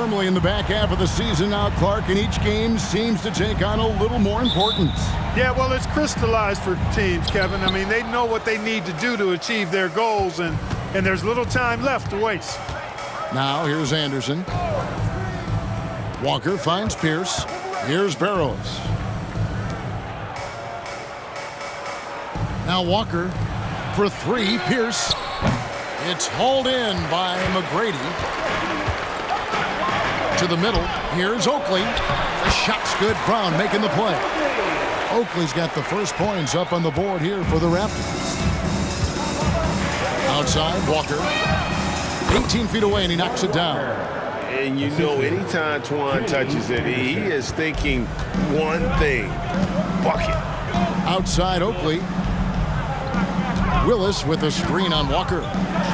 firmly in the back half of the season now, Clark, and each game seems to take on a little more importance. Yeah, well, it's crystallized for teams, Kevin. I mean, they know what they need to do to achieve their goals, and there's little time left to waste. Now, here's Anderson. Walker finds Pierce. Here's Barrows. Now Walker for three. Pierce. It's hauled in by McGrady. To the middle. Here's Oakley. The shot's good. Brown making the play. Oakley's got the first points up on the board here for the Raptors. Outside, Walker. 18 feet away, and he knocks it down. And you know, anytime Twan touches it, he is thinking one thing: bucket. Outside, Oakley. Willis with a screen on Walker.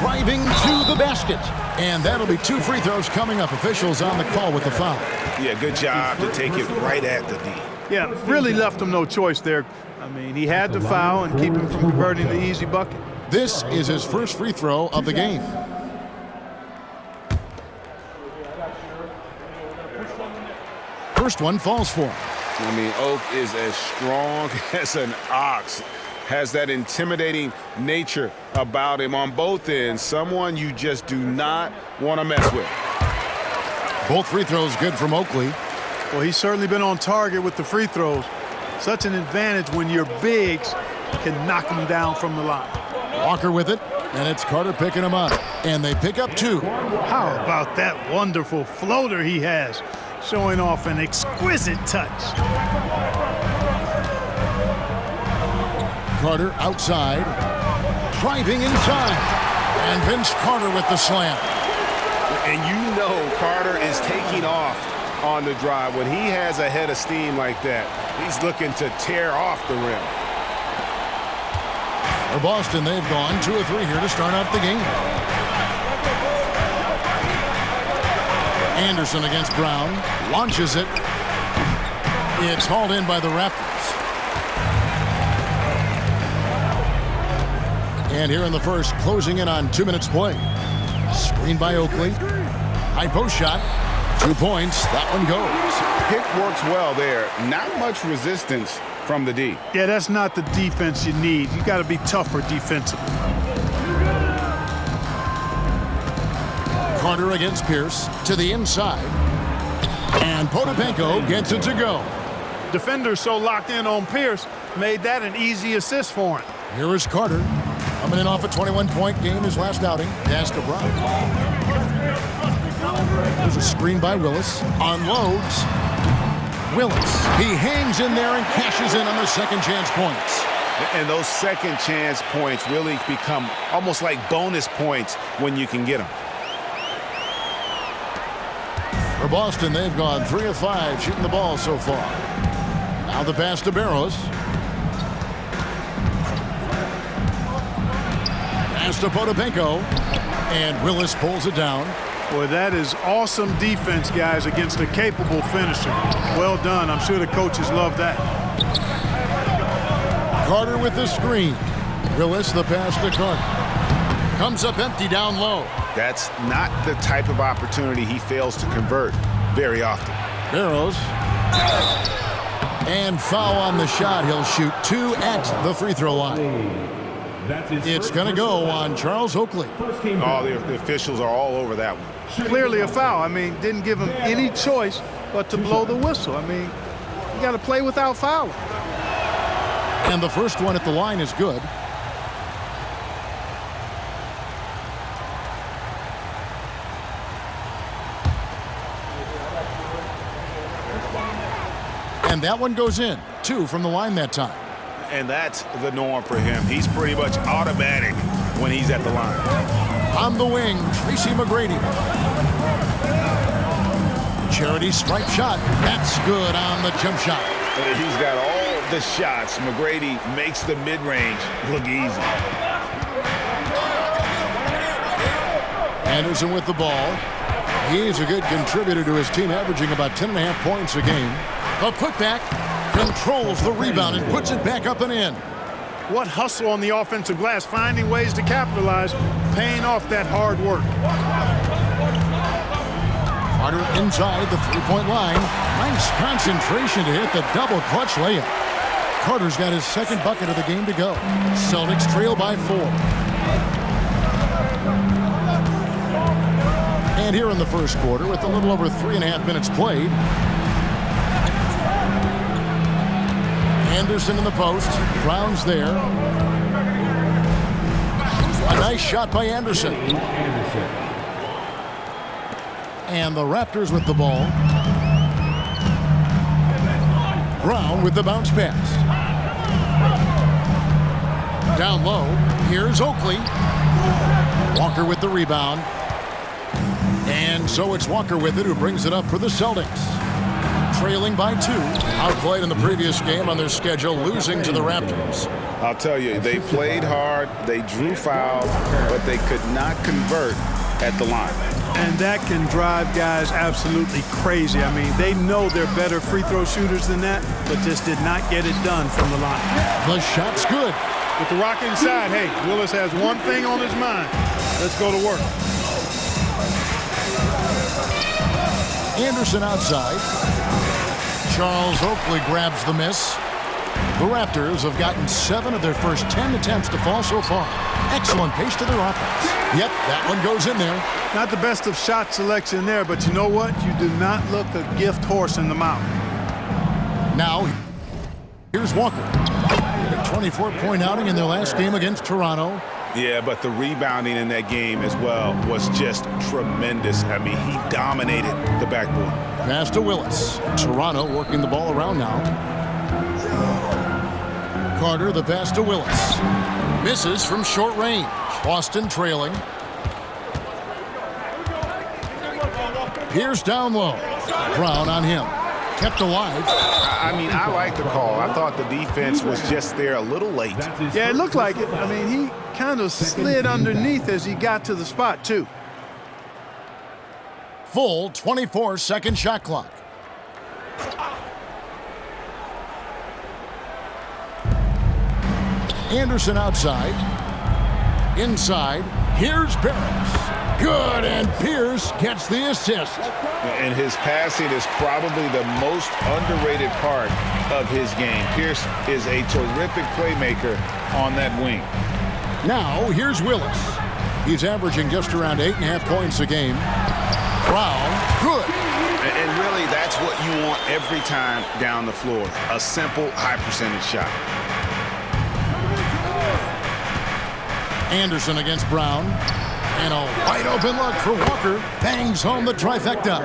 Driving to the basket. And that'll be two free throws coming up. Officials on the call with the foul. Yeah, good job to take it right at the D. Yeah, really left him no choice there. I mean, he had to foul and keep him from converting the easy bucket. This is his first free throw of the game. First one falls for him. I mean, Oak is as strong as an ox. Has that intimidating nature about him on both ends. Someone you just do not want to mess with. Both free throws good from Oakley. Well, he's certainly been on target with the free throws. Such an advantage when your bigs can knock them down from the line. Walker with it, and it's Carter picking him up. And they pick up two. How about that wonderful floater he has, showing off an exquisite touch. Carter outside, driving inside, and Vince Carter with the slam. And you know Carter is taking off on the drive. When he has a head of steam like that, he's looking to tear off the rim. For Boston, they've gone 2 of 3 here to start out the game. Anderson against Brown, launches it. It's hauled in by the Raptors. And here in the first, closing in on 2 minutes play. Screen by Oakley. High post shot. 2 points. That one goes. Pick works well there. Not much resistance from the D. Yeah, that's not the defense you need. You got to be tougher defensively. Carter against Pierce to the inside. And Potapenko gets it to go. Defenders so locked in on Pierce made that an easy assist for him. Here is Carter. Coming in off a 21-point game his last outing. Pass to Brown. There's a screen by Willis. Unloads. Willis. He hangs in there and cashes in on their second chance points. And those second chance points really become almost like bonus points when you can get them. For Boston, they've gone 3 of 5 shooting the ball so far. Now the pass to Barrows. Pass to Potapenko. And Willis pulls it down. Boy, that is awesome defense, guys, against a capable finisher. Well done. I'm sure the coaches love that. Carter with the screen. Willis the pass to Carter. Comes up empty down low. That's not the type of opportunity he fails to convert very often. Barrows. And foul on the shot. He'll shoot 2 at the free throw line. It's going to go on Charles Oakley. Oh, the officials are all over that one. Clearly a foul. I mean, didn't give him any choice but to blow the whistle. I mean, you got to play without fouling. And the first one at the line is good. And that one goes in. 2 from the line that time. And that's the norm for him. He's pretty much automatic when he's at the line. On the wing, Tracy McGrady. Charity stripe shot. That's good on the jump shot. He's got all the shots. McGrady makes the mid-range look easy. Anderson with the ball. He's a good contributor to his team, averaging about 10.5 points a game. A putback. Controls the rebound and puts it back up and in. What hustle on the offensive glass, finding ways to capitalize, paying off that hard work. Carter inside the three-point line. Nice concentration to hit the double clutch layup. Carter's got his second bucket of the game to go. Celtics trail by 4. And here in the first quarter, with a little over 3.5 minutes played, Anderson in the post. Brown's there. A nice shot by Anderson. And the Raptors with the ball. Brown with the bounce pass. Down low, here's Oakley. Walker with the rebound. And so it's Walker with it, who brings it up for the Celtics. Trailing by 2. Outplayed in the previous game on their schedule, losing to the Raptors. I'll tell you, they played hard, they drew fouls, but they could not convert at the line. And that can drive guys absolutely crazy. I mean, they know they're better free throw shooters than that, but just did not get it done from the line. The shot's good. With the rock inside, hey, Willis has one thing on his mind. Let's go to work. Anderson outside. Charles Oakley grabs the miss. The Raptors have gotten 7 of their first 10 attempts to fall so far. Excellent pace to their offense. Yep, that one goes in there. Not the best of shot selection there, but you know what? You do not look a gift horse in the mouth. Now, here's Walker. A 24-point outing in their last game against Toronto. Yeah, but the rebounding in that game as well was just tremendous. I mean, he dominated the backboard. Pass to Willis. Toronto working the ball around now. Carter, the pass to Willis. Misses from short range. Boston trailing. Pierce down low. Brown on him. Kept alive. I mean, I like the call. I thought the defense was just there a little late. Yeah, it looked like it. I mean, he kind of slid underneath as he got to the spot, too. Full 24-second shot clock. Anderson outside. Inside. Here's Barris. Good, and Pierce gets the assist. And his passing is probably the most underrated part of his game. Pierce is a terrific playmaker on that wing. Now, here's Willis. He's averaging just around 8.5 points a game. Brown, good. And really, that's what you want every time down the floor. A simple, high-percentage shot. Anderson against Brown. And a wide-open look for Walker. Bangs home the trifecta.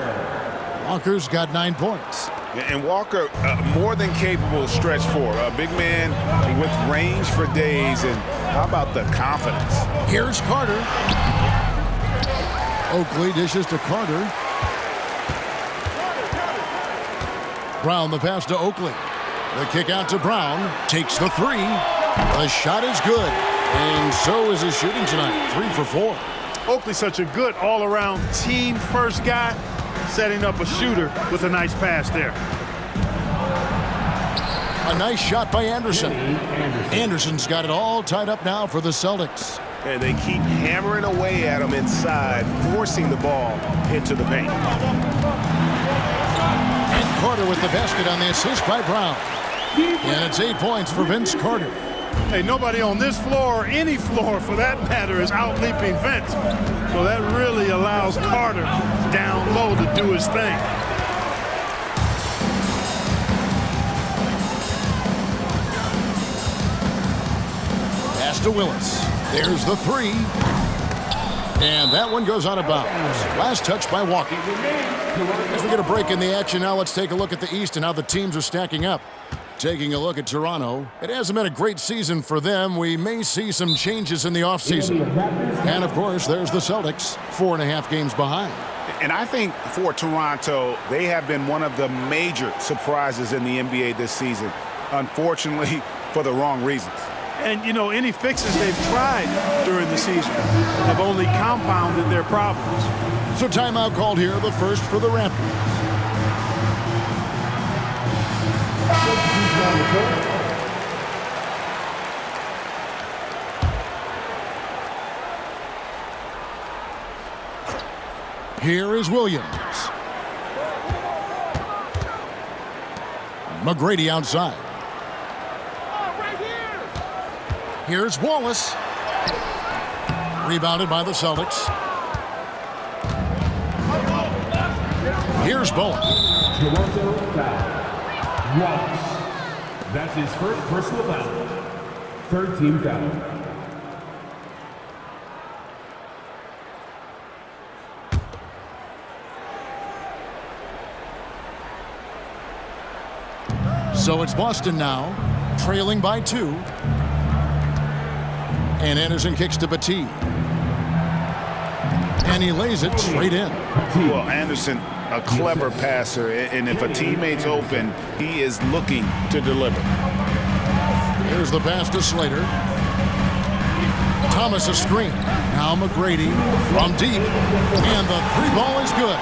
Walker's got 9 points. And Walker, more than capable stretch 4. A big man with range for days. And how about the confidence? Here's Carter. Oakley dishes to Carter. Brown the pass to Oakley. The kick out to Brown. Takes the 3. The shot is good. And so is his shooting tonight. 3 for 4. Oakley's such a good all-around team-first guy, setting up a shooter with a nice pass there. A nice shot by Anderson. Anderson's got it all tied up now for the Celtics. And they keep hammering away at him inside, forcing the ball into the paint. And Carter with the basket on the assist by Brown. And it's 8 points for Vince Carter. Hey, nobody on this floor, or any floor for that matter, is out-leaping Vince. So that really allows Carter down low to do his thing. Pass to Willis. There's the 3. And that one goes out of bounds. Last touch by Walker. As we get a break in the action now, let's take a look at the East and how the teams are stacking up. Taking a look at Toronto, it hasn't been a great season for them. We may see some changes in the offseason. And, of course, there's the Celtics, 4.5 games behind. And I think for Toronto, they have been one of the major surprises in the NBA this season, unfortunately, for the wrong reasons. And, you know, any fixes they've tried during the season have only compounded their problems. So timeout called here, the first for the Raptors. Here is Williams. McGrady outside. Here's Wallace. Rebounded by the Celtics. Here's Bowen. Toronto foul. Wallace. That's his first personal foul. Third team foul. So it's Boston now, trailing by 2. And Anderson kicks to Petit. And he lays it straight in. Well, Anderson, a clever passer, and if a teammate's open, he is looking to deliver. Here's the pass to Slater. Thomas a screen. Now McGrady from deep. And the 3-ball is good.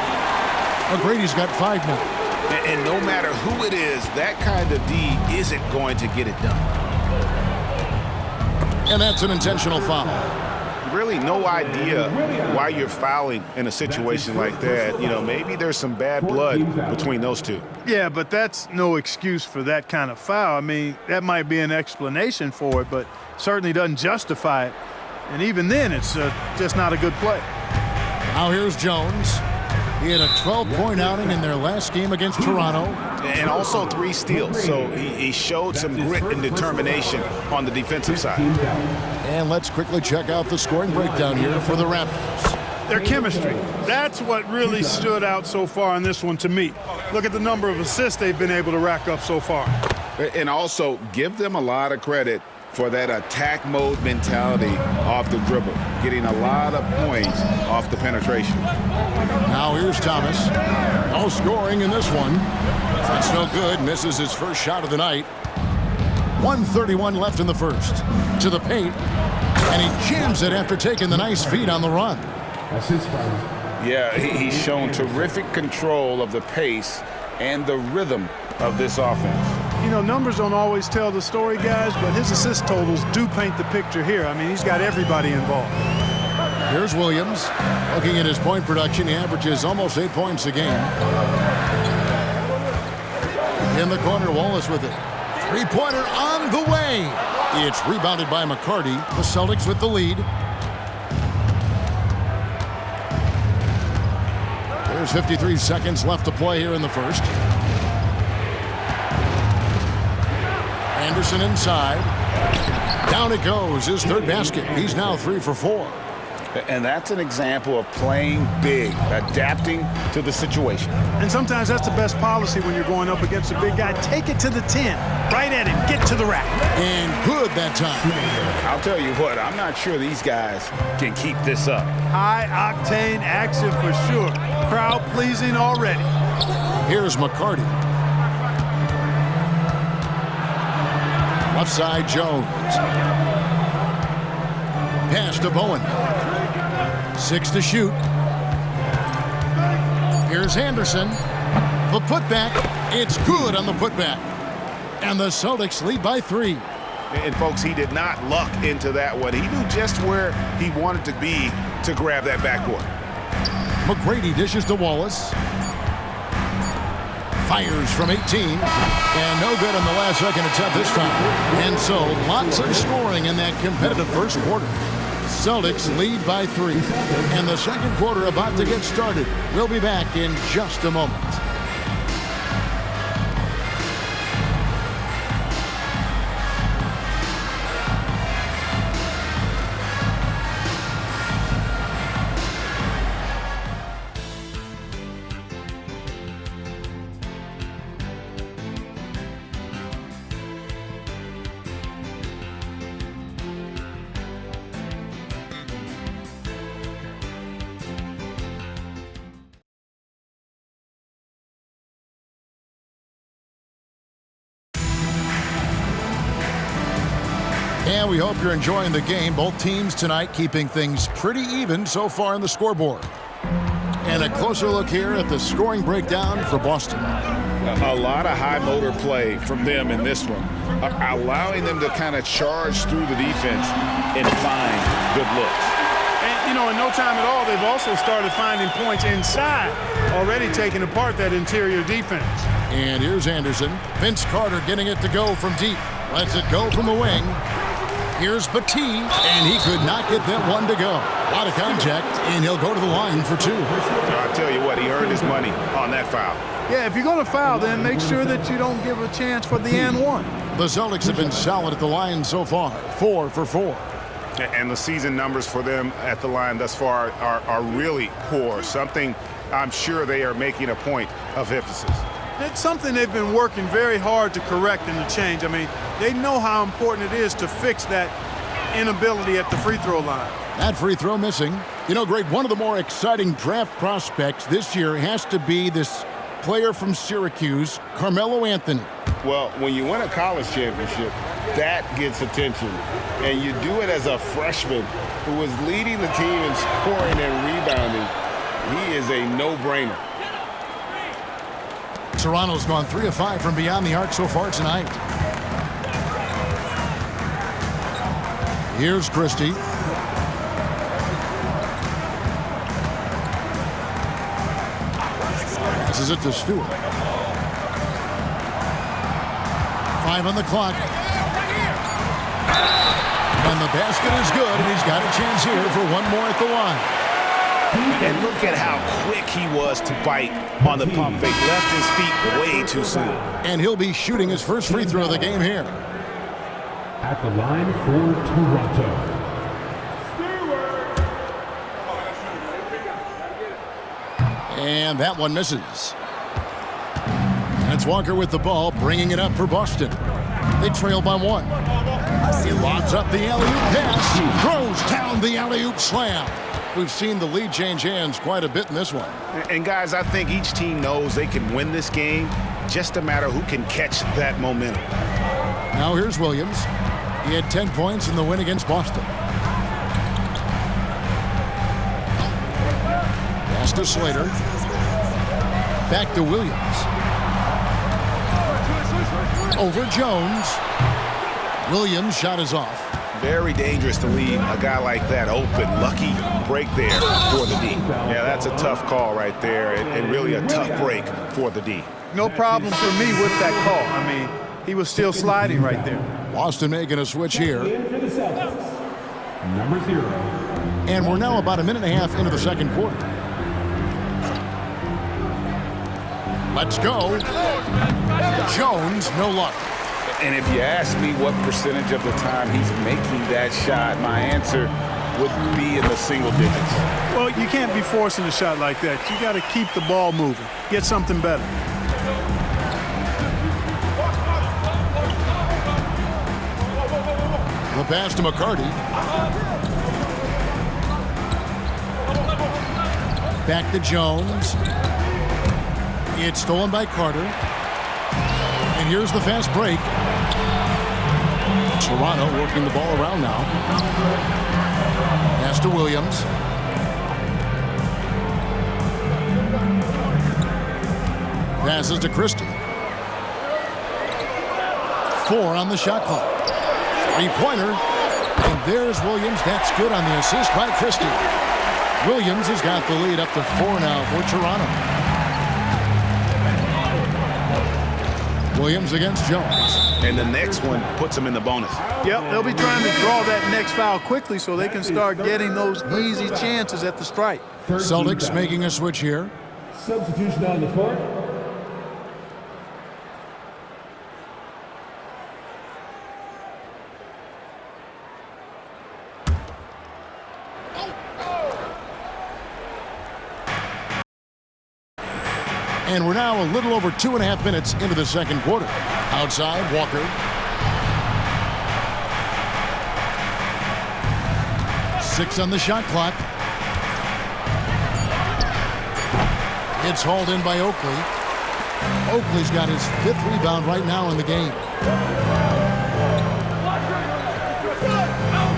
McGrady's got 5 now. And no matter who it is, that kind of D isn't going to get it done. And that's an intentional foul. Really no idea why you're fouling in a situation like that. You know, maybe there's some bad blood between those two. Yeah, but that's no excuse for that kind of foul. I mean, that might be an explanation for it, but certainly doesn't justify it. And even then, it's just not a good play. Now here's Jones. He had a 12-point outing in their last game against Toronto. And also 3 steals, so he showed some grit and determination on the defensive side. And let's quickly check out the scoring breakdown here for the Raptors. Their chemistry, that's what really stood out so far in this one to me. Look at the number of assists they've been able to rack up so far. And also give them a lot of credit for that attack mode mentality off the dribble, getting a lot of points off the penetration. Now here's Thomas. No scoring in this one. That's no good. Misses his first shot of the night. 1:31 left in the first. To the paint. And he jams it after taking the nice feed on the run. That's his foul. Yeah, he's shown terrific control of the pace and the rhythm of this offense. You know, numbers don't always tell the story, guys, but his assist totals do paint the picture here. I mean, he's got everybody involved. Here's Williams. Looking at his point production, he averages almost 8 points a game. In the corner, Wallace with it. 3-pointer on the way. It's rebounded by McCarty. The Celtics with the lead. There's 53 seconds left to play here in the first. Anderson inside. Down it goes. His third basket. He's now 3 for 4. And that's an example of playing big, adapting to the situation. And sometimes that's the best policy when you're going up against a big guy. Take it to the 10. Right at him. Get to the rack. And good that time. I'll tell you what, I'm not sure these guys can keep this up. High-octane action for sure. Crowd-pleasing already. Here's McCarty. Left side, Jones. Pass to Bowen. 6 to shoot. Here's Anderson. The putback. It's good on the putback. And the Celtics lead by 3. And folks, he did not luck into that one. He knew just where he wanted to be to grab that backboard. McGrady dishes to Wallace. Fires from 18. And no good on the last second attempt this time. And so lots of scoring in that competitive first quarter. Celtics lead by 3. And the second quarter about to get started. We'll be back in just a moment. And we hope you're enjoying the game. Both teams tonight keeping things pretty even so far on the scoreboard. And a closer look here at the scoring breakdown for Boston. A lot of high motor play from them in this one, allowing them to kind of charge through the defense and find good looks. And, you know, in no time at all, they've also started finding points inside, already taking apart that interior defense. And here's Anderson. Vince Carter getting it to go from deep. Lets it go from the wing. Here's Batiste, and he could not get that one to go. A lot of contact, and he'll go to the line for 2. I'll tell you what, he earned his money on that foul. Yeah, if you're going to foul, then make sure that you don't give a chance for the and one. The Celtics have been solid at the line so far, 4 for 4. And the season numbers for them at the line thus far are really poor, something I'm sure they are making a point of emphasis. It's something they've been working very hard to correct and to change. I mean, they know how important it is to fix that inability at the free throw line. That free throw missing. You know, Greg, one of the more exciting draft prospects this year has to be this player from Syracuse, Carmelo Anthony. Well, when you win a college championship, that gets attention. And you do it as a freshman who was leading the team in scoring and rebounding. He is a no-brainer. Toronto's gone 3 of 5 from beyond the arc so far tonight. Here's Christie. Passes it to Stewart. 5 on the clock. And the basket is good, and he's got a chance here for one more at the line. And look at how quick he was to bite on the pump fake. Left his feet way too soon. And he'll be shooting his first free throw of the game here. At the line for Toronto. And that one misses. And it's Walker with the ball, bringing it up for Boston. They trail by 1. He lobs up the alley-oop pass, throws down the alley-oop slam. We've seen the lead change hands quite a bit in this one. And guys, I think each team knows they can win this game. Just a matter who can catch that momentum. Now here's Williams. He had 10 points in the win against Boston. Pass to Slater. Back to Williams. Over Jones. Williams' shot is off. Very dangerous to leave a guy like that open. Lucky break there for the D. Yeah, that's a tough call right there, and really a tough break for the D. No problem for me with that call. I mean, he was still sliding right there. Boston making a switch here. For the Celtics, number 0. And we're now about a minute and a half into the second quarter. Let's go. Jones, no luck. And if you ask me what percentage of the time he's making that shot, my answer would be in the single digits. Well, you can't be forcing a shot like that. You got to keep the ball moving. Get something better. The pass to McCarty. Back to Jones. It's stolen by Carter. And here's the fast break. Toronto working the ball around now. Pass to Williams. Passes to Christie. 4 on the shot clock. 3-pointer. And there's Williams. That's good on the assist by Christie. Williams has got the lead up to 4 now for Toronto. Williams against Jones. And the next one puts him in the bonus. Yep, they'll be trying to draw that next foul quickly so they can start getting those easy chances at the strike. Celtics making a switch here. Substitution on the court. And we're now a little over 2.5 minutes into the second quarter. Outside, Walker. Six on the shot clock. It's hauled in by Oakley. Oakley's got his 5th rebound right now in the game.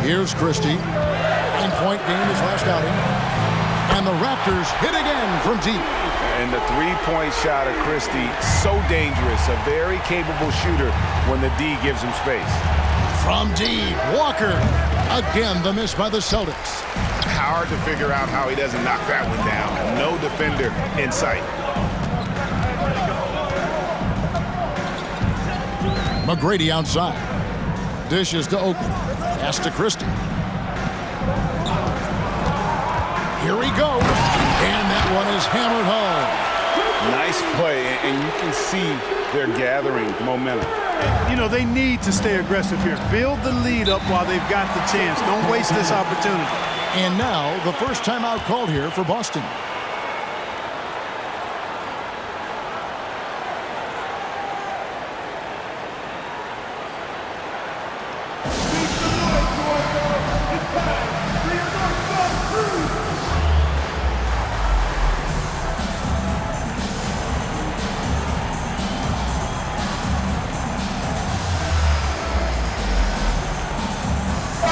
Here's Christie. 9-point game his last outing. And the Raptors hit again from deep. And the 3-point shot of Christie, so dangerous. A very capable shooter when the D gives him space. From deep, Walker. Again, the miss by the Celtics. Hard to figure out how he doesn't knock that one down. No defender in sight. McGrady outside. Dishes to Oakley. Pass to Christie. Here he goes. And that one is hammered home. Nice play, and you can see they're gathering momentum. You know, they need to stay aggressive here. Build the lead up while they've got the chance. Don't waste this opportunity. And now the first timeout called here for Boston.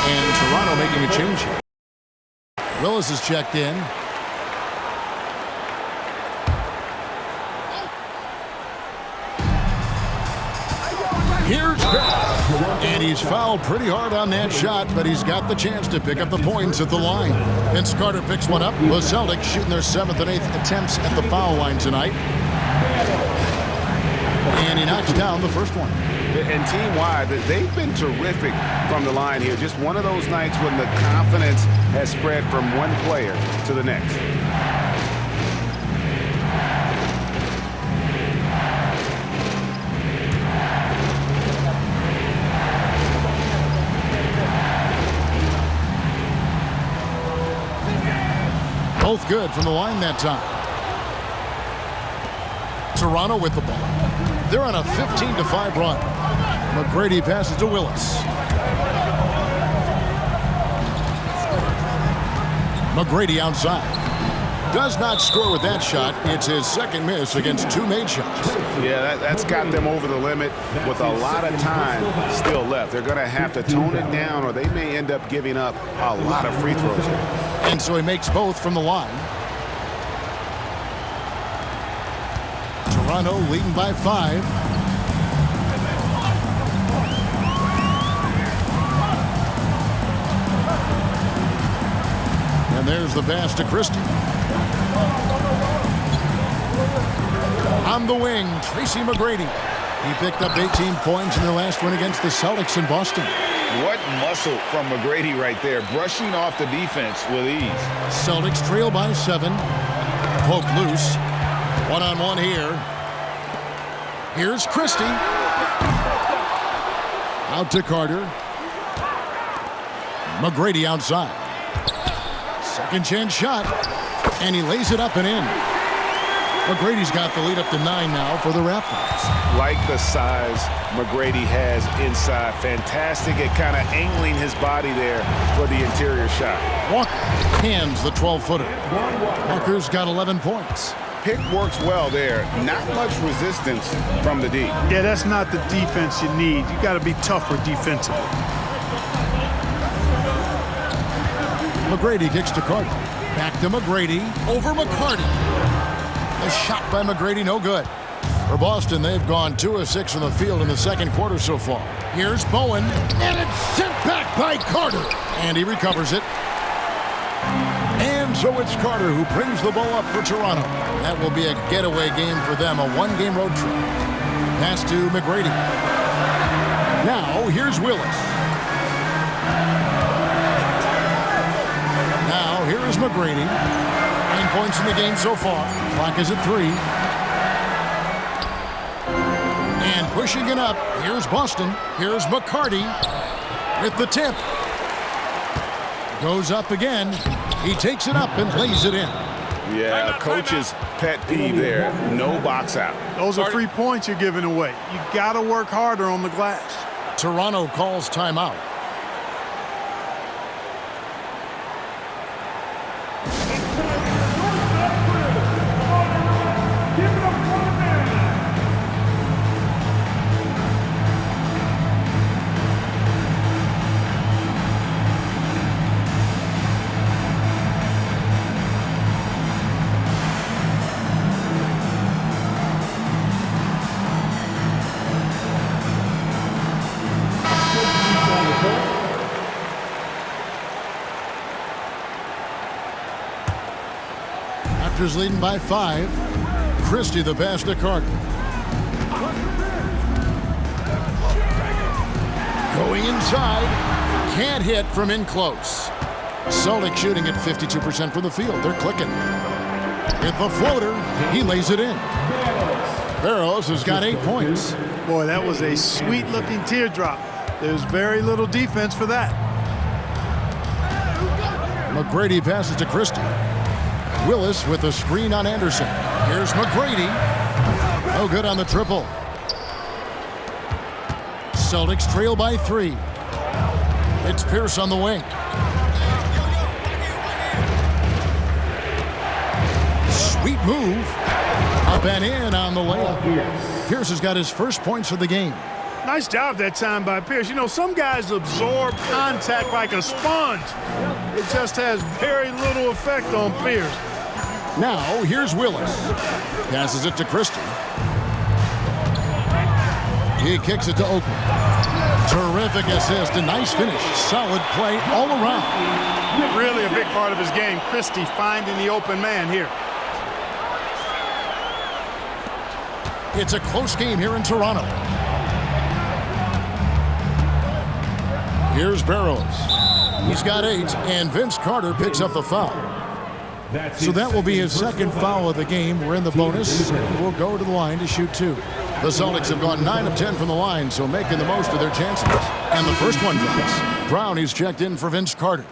And Toronto making a change here. Willis is checked in. Here's Pitt. And he's fouled pretty hard on that shot, but he's got the chance to pick up the points at the line. Vince Carter picks one up. The Celtics shooting their 7th and 8th attempts at the foul line tonight. And he knocks down the first one. And team-wide, they've been terrific from the line here. Just one of those nights when the confidence has spread from one player to the next. Both good from the line that time. Toronto with the ball. They're on a 15-5 run. McGrady passes to Willis. McGrady outside. Does not score with that shot. It's his second miss against 2 made shots. Yeah, that's got them over the limit with a lot of time still left. They're going to have to tone it down, or they may end up giving up a lot of free throws. And so he makes both from the line. Toronto leading by 5. And there's the pass to Christie. On the wing, Tracy McGrady. He picked up 18 points in their last win against the Celtics in Boston. What muscle from McGrady right there, brushing off the defense with ease. Celtics trail by 7. Poke loose. One-on-one here. Here's Christie. Out to Carter. McGrady outside. Second chance shot. And he lays it up and in. McGrady's got the lead up to 9 now for the Raptors. Like the size McGrady has inside. Fantastic at kind of angling his body there for the interior shot. Walker hands the 12-footer. Walker's got 11 points. Pick works well there. Not much resistance from the D. Yeah, that's not the defense you need. You got to be tougher defensively. McGrady kicks to Carter. Back to McGrady. Over McCarty. A shot by McGrady, no good. For Boston, they've gone 2 of 6 from the field in the second quarter so far. Here's Bowen. And it's sent back by Carter. And he recovers it. And so it's Carter who brings the ball up for Toronto. That will be a getaway game for them, a 1-game road trip. Pass to McGrady. Now, here's Willis. Now, here is McGrady. 9 points in the game so far. Clock is at 3. And pushing it up, here's Boston. Here's McCarty with the tip. Goes up again. He takes it up and lays it in. Yeah, coach's pet peeve there. No box out. Those are free points you're giving away. You got to work harder on the glass. Toronto calls timeout. Raptors leading by 5. Christie the pass to Carter. Going inside. Can't hit from in close. Celtics shooting at 52% from the field. They're clicking. With the floater, he lays it in. Barrows has got 8 points. Boy, that was a sweet-looking teardrop. There's very little defense for that. McGrady passes to Christie. Willis with a screen on Anderson. Here's McGrady. No good on the triple. Celtics trail by 3. It's Pierce on the wing. Sweet move. Up and in on the layup. Pierce has got his first points of the game. Nice job that time by Pierce. You know, some guys absorb contact like a sponge. It just has very little effect on Pierce. Now, here's Willis. Passes it to Christie. He kicks it to Oakland. Terrific assist, a nice finish. Solid play all around. Really a big part of his game, Christie finding the open man here. It's a close game here in Toronto. Here's Barrows. He's got 8, and Vince Carter picks up the foul. So that will be his second foul of the game. We're in the bonus. We'll go to the line to shoot 2. The Celtics have gone 9 of 10 from the line, so making the most of their chances. And the first one drops. Brown, he's checked in for Vince Carter.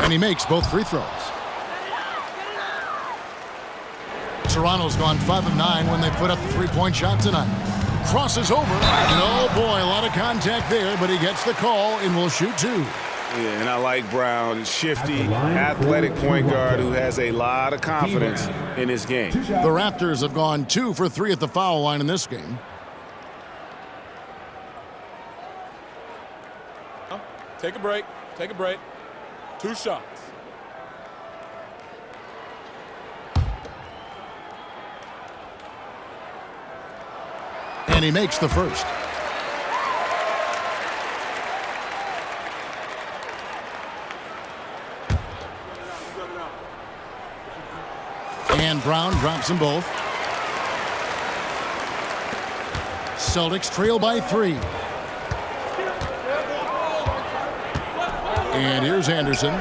And he makes both free throws. Toronto's gone 5 of 9 when they put up the three-point shot tonight. Crosses over, and oh boy, a lot of contact there, but he gets the call and will shoot 2. Yeah, and I like Brown, shifty, athletic point guard who has a lot of confidence in his game. The Raptors have gone 2 for 3 at the foul line in this game. Take a break. Take a break. 2 shots. And he makes the first. And Brown drops them both. Celtics trail by 3. And here's Anderson.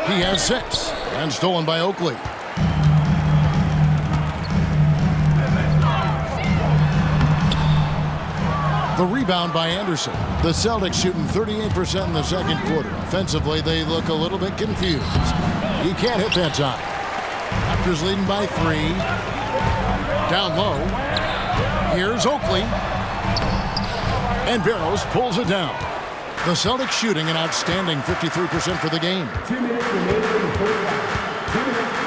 He has 6. And stolen by Oakley. The rebound by Anderson. The Celtics shooting 38% in the second quarter. Offensively, they look a little bit confused. He can't hit that time. Raptors leading by 3. Down low. Here's Oakley. And Barrows pulls it down. The Celtics shooting an outstanding 53% for the game. 2 minutes remaining in the first half. 2 minutes.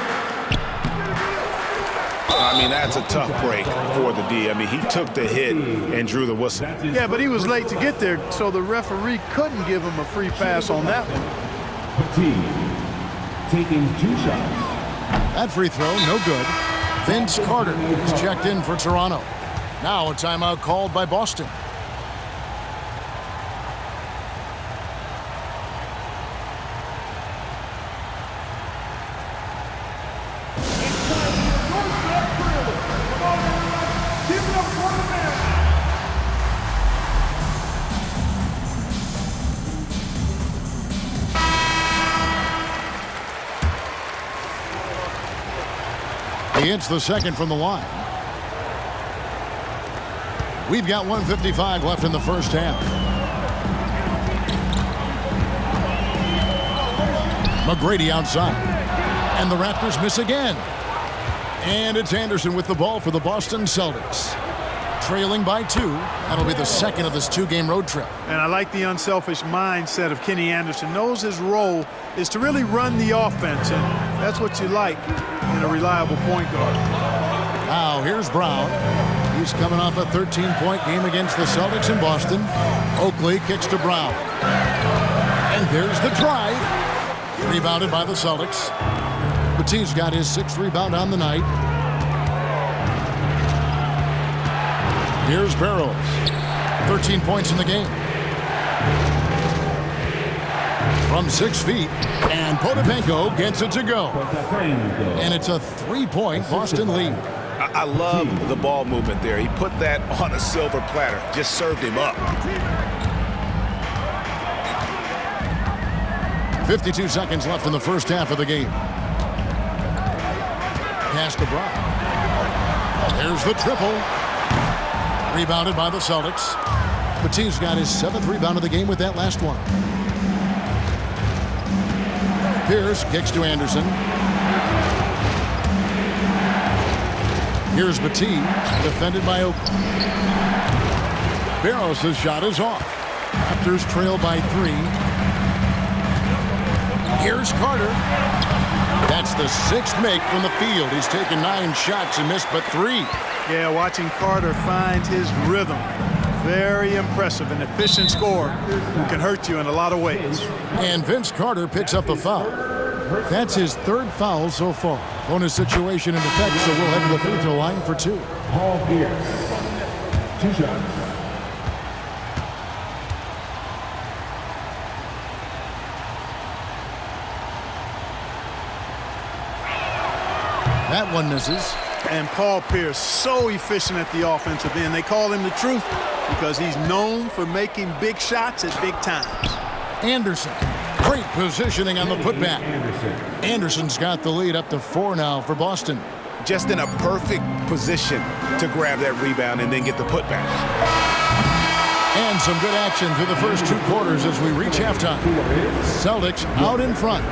I mean, that's a tough break for the D. I mean, he took the hit and drew the whistle. Yeah, but he was late to get there, so the referee couldn't give him a free pass on that one. Team taking 2 shots. That free throw, no good. Vince Carter is checked in for Toronto. Now a timeout called by Boston. He hits the second from the line. We've got 1:55 left in the first half. McGrady outside. And the Raptors miss again. And it's Anderson with the ball for the Boston Celtics. Trailing by 2. That'll be the second of this 2-game road trip. And I like the unselfish mindset of Kenny Anderson. Knows his role is to really run the offense, and that's what you like in a reliable point guard. Now here's Brown. He's coming off a 13-point game against the Celtics in Boston. Oakley kicks to Brown. And there's the drive. Rebounded by the Celtics. Batiste got his 6th rebound on the night. Here's Barrows. 13 points in the game. From 6 feet, and Potapenko gets it to go. And it's a 3-point Boston lead. I love the ball movement there. He put that on a silver platter, just served him up. 52 seconds left in the first half of the game. Pass to Brock. There's the triple. Rebounded by the Celtics. Batiste got his 7th rebound of the game with that last one. Pierce kicks to Anderson. Here's Batiste, defended by Oakland. Barros' shot is off. Raptors trail by 3. Here's Carter. That's the 6th make from the field. He's taken 9 shots and missed but 3. Yeah, watching Carter find his rhythm. Very impressive, an efficient scorer who can hurt you in a lot of ways. And Vince Carter picks up the foul. That's his 3rd foul so far. Bonus situation in effect, so we'll head to the free throw line for 2. Paul Pierce. 2 shots. That one misses. And Paul Pierce, so efficient at the offensive end. They call him the truth because he's known for making big shots at big times. Anderson. Great positioning on the putback. Anderson's got the lead up to 4 now for Boston. Just in a perfect position to grab that rebound and then get the putback. And some good action through the first 2 quarters as we reach halftime. Celtics out in front.